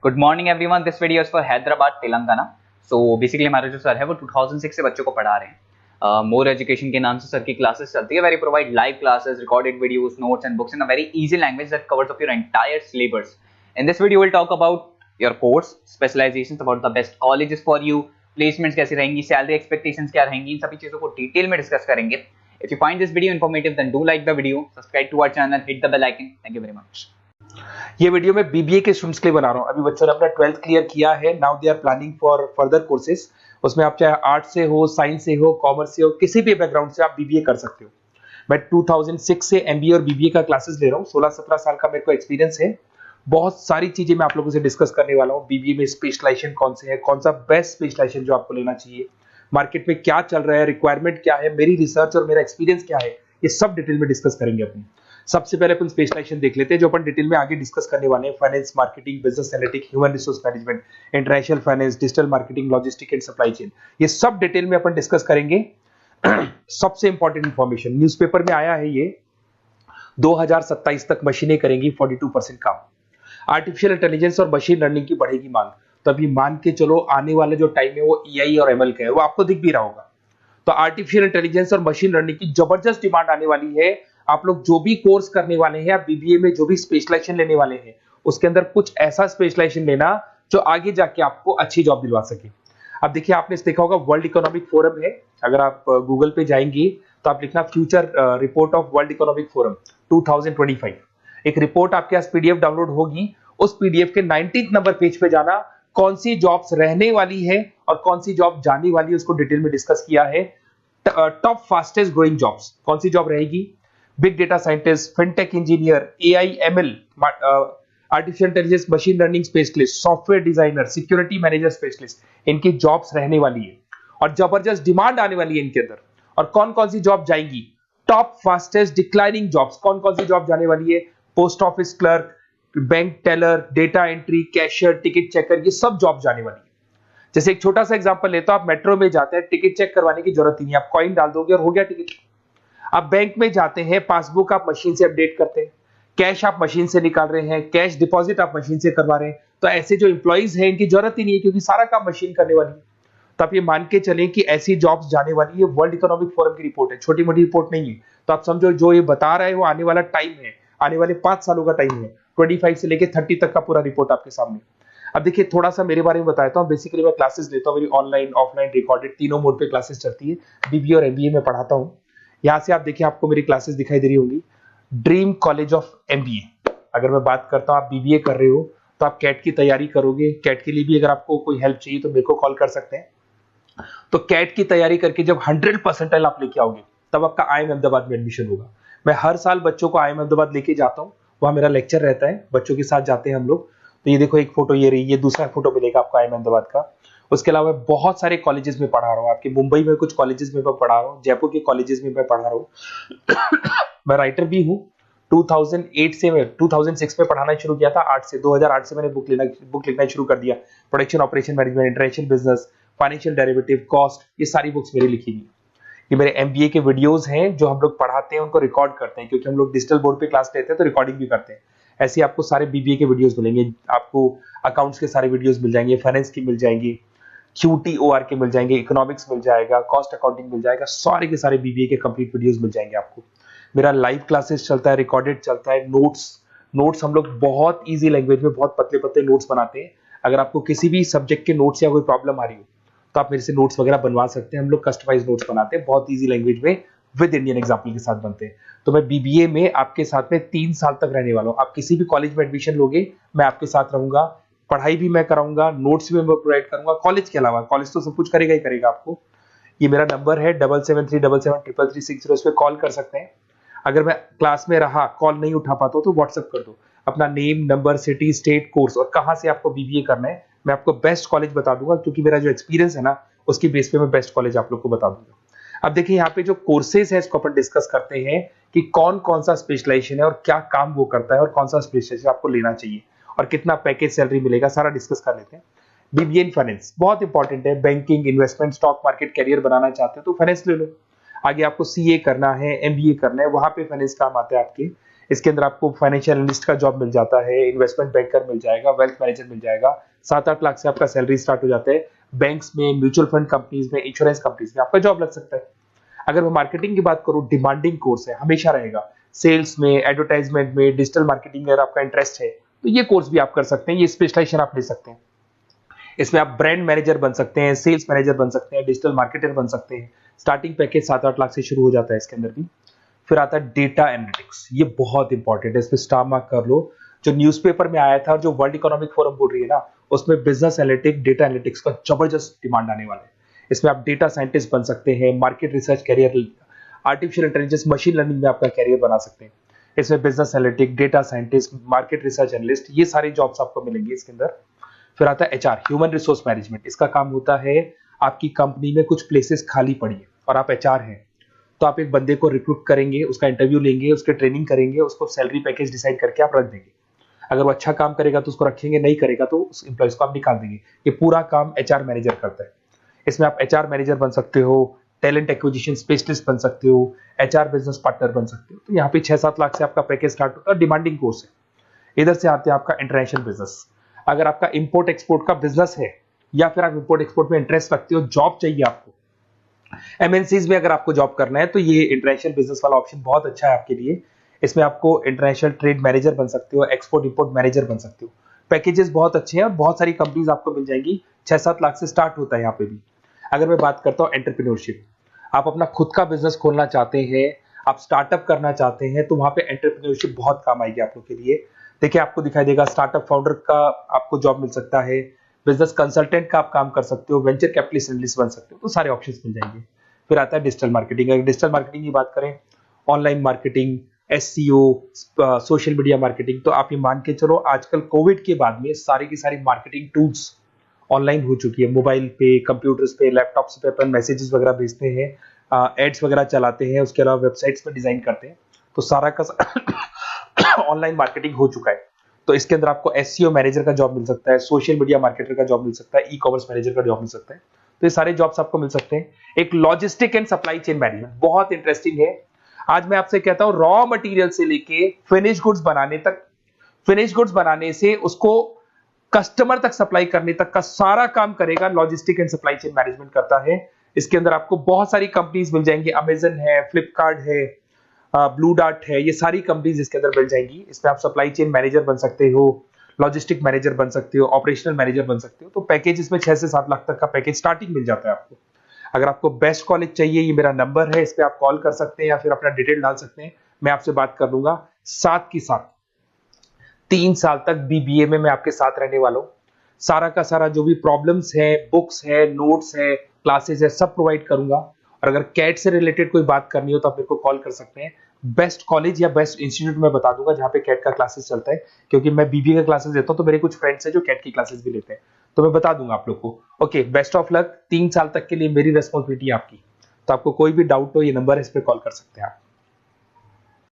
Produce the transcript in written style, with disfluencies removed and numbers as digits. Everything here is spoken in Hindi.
Good morning everyone, this video is for Hyderabad Telangana. So basically हमारे जो सर है वो 2006 से बच्चों को पढ़ा रहे हैं। मोर एजुकेशन के नाम से सर की क्लासेस चलती है। Very provide live classes, recorded videos, notes and books in a very easy language that covers up your entire syllabus. In this video will talk about your course specialisations, about the best colleges for you, placements कैसी रहेंगी, सैलरी एक्सपेक्टेशंस क्या रहेंगी, इन सभी चीजों को डिटेल में डिस्कस करेंगे। If you find this video informative then do like the video, subscribe to our channel, hit the bell icon. Thank you very much. ये वीडियो मैं बीबीए के स्टूडेंट्स के लिए बना रहा हूँ। अभी बच्चों ने अपना 12th क्लियर किया है, now they are planning for further courses. उसमें आप चाहे आर्ट्स से हो, साइंस से हो, कॉमर्स से हो, किसी भी बैकग्राउंड से आप बीबीए कर सकते हो। मैं 2006 से एमबीए और बीबीए का क्लासेस ले रहा हूँ। 16-17 साल का मेरे को एक्सपीरियंस है। बहुत सारी चीजें मैं आप लोगों से डिस्कस करने वाला हूँ। बीबीए में स्पेशलाइजेशन कौन से है, कौन सा बेस्ट स्पेशलाइजेशन जो आपको लेना चाहिए, मार्केट में क्या चल रहा है, रिक्वायरमेंट क्या है, मेरी रिसर्च और मेरा एक्सपीरियंस क्या है, ये सब डिटेल में डिस्कस करेंगे अपनी। सबसे पहले अपन स्पेशलाइजेशन देख लेते हैं, जो अपन डिटेल में आगे डिस्कस करने वाले हैं। Finance, marketing, business analytics, human resource management, international finance, digital marketing, logistic and supply chain, ये सब डिटेल में अपन डिस्कस करेंगे। सबसे इंपॉर्टेंट इंफॉर्मेशन, न्यूज़पेपर में आया है ये 2027 तक मशीनें करेंगी 42% काम। आर्टिफिशियल इंटेलिजेंस और मशीन लर्निंग की बढ़ेगी मांग। तो अभी मान के चलो आने वाला जो टाइम है वो एआई और एमएल का है, वो आपको दिख भी रहा होगा। तो आर्टिफिशियल इंटेलिजेंस और मशीन लर्निंग की जबरदस्त डिमांड आने वाली है। आप लोग जो भी कोर्स करने वाले हैं, आप बीबीए में जो भी स्पेशलाइजेशन लेने वाले हैं, उसके अंदर कुछ ऐसा स्पेशलाइजेशन लेना जो आगे जाके आपको अच्छी जॉब दिलवा सके। अब देखिए, आपने देखा होगा वर्ल्ड इकोनॉमिक फोरम है। अगर आप गूगल पे जाएंगे तो आप लिखना future report of world economic forum 2025। एक रिपोर्ट आपके पास पीडीएफ डाउनलोड होगी। उस पीडीएफ के 19th नंबर पेज पे जाना, कौन सी जॉब्स रहने वाली है और कौन सी जॉब जाने वाली है, उसको डिटेल में डिस्कस किया है। टॉप फास्टेस्ट ग्रोइंग जॉब्स कौन सी जॉब रहेगी? Big data scientist, fintech engineer, AI ML, artificial intelligence, machine learning specialist, software designer, security manager specialist, इनकी जॉब्स रहने वाली है और जबरदस्त डिमांड आने वाली है इनके अंदर। और कौन कौन सी जॉब जाएंगी? टॉप फास्टेस्ट डिक्लाइनिंग जॉब्स कौन कौन सी जॉब जाने वाली है? Post office clerk, bank teller, data entry, cashier, ticket checker, ये सब जॉब जाने वाली है। जैसे एक छोटा सा एग्जांपल लेता हूं, आप मेट्रो में जाते हैं, टिकट चेक करवाने की जरूरत ही नहीं, आप कॉइन डाल दोगे और हो गया टिकट। आप बैंक में जाते हैं, पासबुक आप मशीन से अपडेट करते हैं, कैश आप मशीन से निकाल रहे हैं, कैश डिपॉजिट आप मशीन से करवा रहे हैं। तो ऐसे जो एम्प्लॉइज हैं, इनकी जरूरत ही नहीं है, क्योंकि सारा काम मशीन करने वाली है। तो आप ये मान के चलें कि ऐसी जॉब्स जाने वाली है। वर्ल्ड इकोनॉमिक फोरम की रिपोर्ट है, छोटी मोटी रिपोर्ट नहीं है। तो आप समझो जो ये बता रहा है वो आने वाला टाइम है, आने वाले 5 सालों का टाइम है। 25 से लेके 30 तक का पूरा रिपोर्ट आपके सामने। अब देखिए, थोड़ा सा मेरे बारे में बताता हूँ। बेसिकली मैं क्लासेस लेता हूँ, मेरी ऑनलाइन, ऑफलाइन, रिकॉर्डेड, तीनों मोड पे क्लासेस चलती है। बीबीए और एमबीए में पढ़ाता हूँ। यहाँ से आप देखिए, आपको मेरी क्लासेस दिखाई दे रही होंगी। Dream college of MBA. अगर मैं बात करता हूँ, आप बीबीए कर रहे हो तो आप कैट की तैयारी करोगे। कैट के लिए भी अगर आपको कोई हेल्प चाहिए तो मेरे को कॉल कर सकते हैं। तो कैट की तैयारी करके जब 100% आप लेके आओगे, तब आपका आईएम अहमदाबाद में एडमिशन होगा। मैं हर साल बच्चों को आईएम अहमदाबाद लेके जाता हूँ, वहां मेरा लेक्चर रहता है, बच्चों के साथ जाते हैं हम लोग। तो ये देखो, एक फोटो ये रही, ये दूसरा फोटो मिलेगा आपको आईएम अहमदाबाद का। उसके अलावा बहुत सारे कॉलेजेस में पढ़ा रहा हूँ। आपके मुंबई में कुछ कॉलेजेस में मैं पढ़ा रहा हूँ, जयपुर के कॉलेजेस में मैं पढ़ा रहा हूँ। मैं राइटर भी हूँ। 2008 से मैं 2006 में पढ़ाना शुरू किया था। 2008 से मैंने बुक लिखना शुरू कर दिया। Production operation management, international business, financial derivative, cost, ये सारी बुक्स मेरी लिखी हुई। ये मेरे एमबीए के वीडियोस हैं जो हम लोग पढ़ाते हैं, उनको रिकॉर्ड करते हैं, क्योंकि हम लोग डिजिटल बोर्ड पे क्लास लेते हैं तो रिकॉर्डिंग भी करते हैं। ऐसे आपको सारे बीबीए के वीडियोस मिलेंगे। आपको अकाउंट्स के सारे वीडियोस मिल जाएंगे, फाइनेंस की मिल जाएंगी, क्यूटीओआर के मिल जाएंगे, इकोनॉमिक्स मिल जाएगा, कॉस्ट अकाउंटिंग मिल जाएगा, सारे के सारे बीबीए के कंप्लीट वीडियोस मिल जाएंगे आपको। मेरा लाइव क्लासेस चलता है, रिकॉर्डेड चलता है, नोट्स हम लोग बहुत ईजी लैंग्वेज में बहुत पतले पतले नोट्स बनाते हैं। अगर आपको किसी भी सब्जेक्ट के नोट्स या कोई प्रॉब्लम आ रही हो तो आप मेरे से नोट्स वगैरह बनवा सकते हैं। हम लोग कस्टमाइज नोट्स बनाते हैं, बहुत ईजी लैंग्वेज में, विद इंडियन एग्जाम्पल के साथ बनते हैं। तो मैं बीबीए में आपके साथ में 3 साल तक रहने वाला हूँ। आप किसी भी कॉलेज में एडमिशन लोगे, मैं आपके साथ रहूंगा, पढ़ाई भी मैं कराऊंगा, नोट्स भी मैं प्रोवाइड करूंगा। कॉलेज के अलावा, कॉलेज तो सब कुछ करेगा ही करेगा आपको। ये मेरा नंबर है 7737733360, इस पे कॉल कर सकते हैं। अगर मैं क्लास में रहा, कॉल नहीं उठा पाता तो व्हाट्सएप कर दो अपना name, number, city, state, course और कहां से आपको बीबीए करना है। मैं आपको बेस्ट कॉलेज बता दूंगा, क्योंकि मेरा जो एक्सपीरियंस है ना, उसकी बेस पे मैं बेस्ट कॉलेज आप लोग को बता दूंगा। अब देखिए, यहाँ पे जो कोर्सेज है इसको अपन डिस्कस करते हैं कि कौन कौन सा स्पेशलाइजेशन है और क्या काम वो करता है और कौन सा स्पेशलाइजेशन आपको लेना चाहिए और कितना पैकेज सैलरी मिलेगा, सारा डिस्कस कर लेते हैं। बीबीए इन फाइनेंस बहुत इंपॉर्टेंट है। Banking, investment, stock market career बनाना चाहते हो तो फाइनेंस ले लो। आगे आपको सीए करना है, एमबीए करना है, वहां पे फाइनेंस काम आता है आपके। इसके अंदर आपको फाइनेंशियल एनालिस्ट का जॉब मिल जाता है, इन्वेस्टमेंट बैंकर मिल जाएगा, वेल्थ मैनेजर मिल जाएगा। 7-8 लाख से आपका सैलरी स्टार्ट हो जाता है। बैंक्स में, म्यूचुअल फंड कंपनीज में, इंश्योरेंस कंपनीज में आपका जॉब लग सकता है। अगर मैं मार्केटिंग की बात करूं, डिमांडिंग कोर्स है, हमेशा रहेगा। सेल्स में, एडवर्टाइजमेंट में, डिजिटल मार्केटिंग में अगर आपका इंटरेस्ट है तो ये कोर्स भी आप कर सकते हैं, ये स्पेशलाइजेशन आप ले सकते हैं। इसमें आप ब्रांड मैनेजर बन सकते हैं, सेल्स मैनेजर बन सकते हैं, डिजिटल मार्केटर बन सकते हैं। स्टार्टिंग पैकेज 7-8 लाख से शुरू हो जाता है इसके अंदर भी। फिर आता है डेटा एनालिटिक्स, ये बहुत इंपॉर्टेंट है, इस पे स्टार मार्क कर लो। जो न्यूज़पेपर में आया था और जो वर्ल्ड इकोनॉमिक फोरम बोल रही है ना, उसमें बिजनेस एनालिटिक्स, डेटा एनालिटिक्स का जबरदस्त डिमांड आने वाला है। इसमें आप डेटा साइंटिस्ट बन सकते हैं, market research career, artificial intelligence, machine learning में आपका कैरियर बना सकते हैं। इसमें business analytic, data scientist, market research analyst, ये सारे जॉब्स आपको मिलेंगे इसके अंदर। फिर आता है एचआर, ह्यूमन रिसोर्स मैनेजमेंट। इसका काम होता है, आपकी कंपनी में कुछ प्लेसेस खाली पड़ी है और आप एचआर हैं, तो आप एक बंदे को रिक्रूट करेंगे, उसका इंटरव्यू लेंगे, उसके ट्रेनिंग करेंगे, उसको सैलरी पैकेज डिसाइड करके आप रख देंगे। अगर वो अच्छा काम करेगा तो उसको रखेंगे, नहीं करेगा तो उस एम्प्लॉइज को आप निकाल देंगे। ये पूरा काम एचआर मैनेजर करता है। इसमें आप एचआर मैनेजर बन सकते हो, टैलेंट एक्विजिशन स्पेशलिस्ट बन सकते हो, एचआर बिजनेस पार्टनर बन सकते हो। तो यहाँ पे 6-7 लाख से आपका पैकेज स्टार्ट होता है, डिमांडिंग कोर्स है। इधर से आते हैं आपका इंटरनेशनल बिजनेस। अगर आपका इंपोर्ट एक्सपोर्ट का बिजनेस है या फिर आप इंपोर्ट एक्सपोर्ट में इंटरेस्ट रखते हो, जॉब चाहिए आपको, एमएनसीज में अगर आपको जॉब करना है, तो ये इंटरनेशनल बिजनेस वाला ऑप्शन बहुत अच्छा है आपके लिए। इसमें आपको इंटरनेशनल ट्रेड मैनेजर बन सकते हो, एक्सपोर्ट इंपोर्ट मैनेजर बन सकते हो। पैकेजेस बहुत अच्छे हैं और बहुत सारी कंपनीज आपको मिल जाएंगी। 6-7 लाख से स्टार्ट होता है यहाँ पे भी। अगर मैं बात करता हूँ एंटरप्रेन्योरशिप, आप अपना खुद का बिजनेस खोलना चाहते हैं, आप स्टार्टअप करना चाहते हैं, तो वहां पे एंटरप्रेन्योरशिप बहुत काम आएगी आप लोग के लिए। देखिए, आपको दिखाई देगा, स्टार्टअप फाउंडर का आपको जॉब मिल सकता है, बिजनेस कंसल्टेंट का आप काम कर सकते हो, वेंचर कैपिटलिस्ट एनालिस्ट बन सकते हो, तो सारे ऑप्शंस मिल जाएंगे। फिर आता है डिजिटल मार्केटिंग। अगर डिजिटल मार्केटिंग की बात करें, online marketing, SEO, social media marketing, तो आप ये मान के चलो, आजकल कोविड के बाद में सारी की सारी मार्केटिंग टूल्स ऑनलाइन हो चुकी है। मोबाइल पे, कंप्यूटर्स पे, लैपटॉप्स पे अपन मैसेजेस वगैरह भेजते हैं, एड्स वगैरह चलाते हैं, उसके अलावा वेबसाइट्स में डिजाइन करते हैं, तो सारा का ऑनलाइन मार्केटिंग हो चुका है। तो इसके अंदर आपको एसईओ मैनेजर का जॉब मिल सकता है, सोशल मीडिया मार्केटर का जॉब मिल सकता है, ई कॉमर्स मैनेजर का जॉब मिल सकता है। तो ये सारे जॉब्स आपको मिल सकते हैं। एक logistic and supply chain management बहुत इंटरेस्टिंग है। आज मैं आपसे कहता हूं, रॉ मटेरियल से लेके फिनिश गुड्स बनाने तक, फिनिश गुड्स बनाने से उसको कस्टमर तक सप्लाई करने तक का सारा काम करेगा logistic and supply chain management करता है। इसके अंदर आपको बहुत सारी कंपनीज मिल जाएंगी, अमेजन है, फ्लिपकार्ट है, ब्लू डार्ट है, ये सारी कंपनीज इसके अंदर मिल जाएंगी। इसमें आप सप्लाई चेन मैनेजर बन सकते हो, लॉजिस्टिक मैनेजर बन सकते हो, ऑपरेशनल मैनेजर बन सकते हो। तो पैकेज इसमें 6 से 7 लाख तक का पैकेज स्टार्टिंग मिल जाता है आपको। अगर आपको बेस्ट कॉलेज चाहिए, ये मेरा नंबर है, इस पे आप कॉल कर सकते हैं या फिर अपना डिटेल डाल सकते हैं, मैं आपसे बात कर लूंगा। साथ की साथ 3 साल तक बीबीए में मैं आपके साथ रहने वाला हूं। सारा का सारा जो भी प्रॉब्लम्स है, बुक्स है, नोट्स है, क्लासेस है, सब प्रोवाइड करूंगा। और अगर कैट से रिलेटेड कोई बात करनी हो तो आप मेरे को कॉल कर सकते हैं। बेस्ट कॉलेज या बेस्ट इंस्टीट्यूट में बता दूंगा जहां पे कैट का क्लासेस चलता है, क्योंकि मैं बीबीए का क्लासेस देता हूं, तो मेरे कुछ फ्रेंड्स हैं जो कैट की क्लासेस भी लेते हैं, तो मैं बता दूंगा आप लोग को। Okay, best of luck. 3 साल तक के लिए मेरी रेस्पॉन्सिबिलिटी आपकी। तो आपको कोई भी डाउट हो, ये नंबर है, इस पे कॉल कर सकते हैं आप।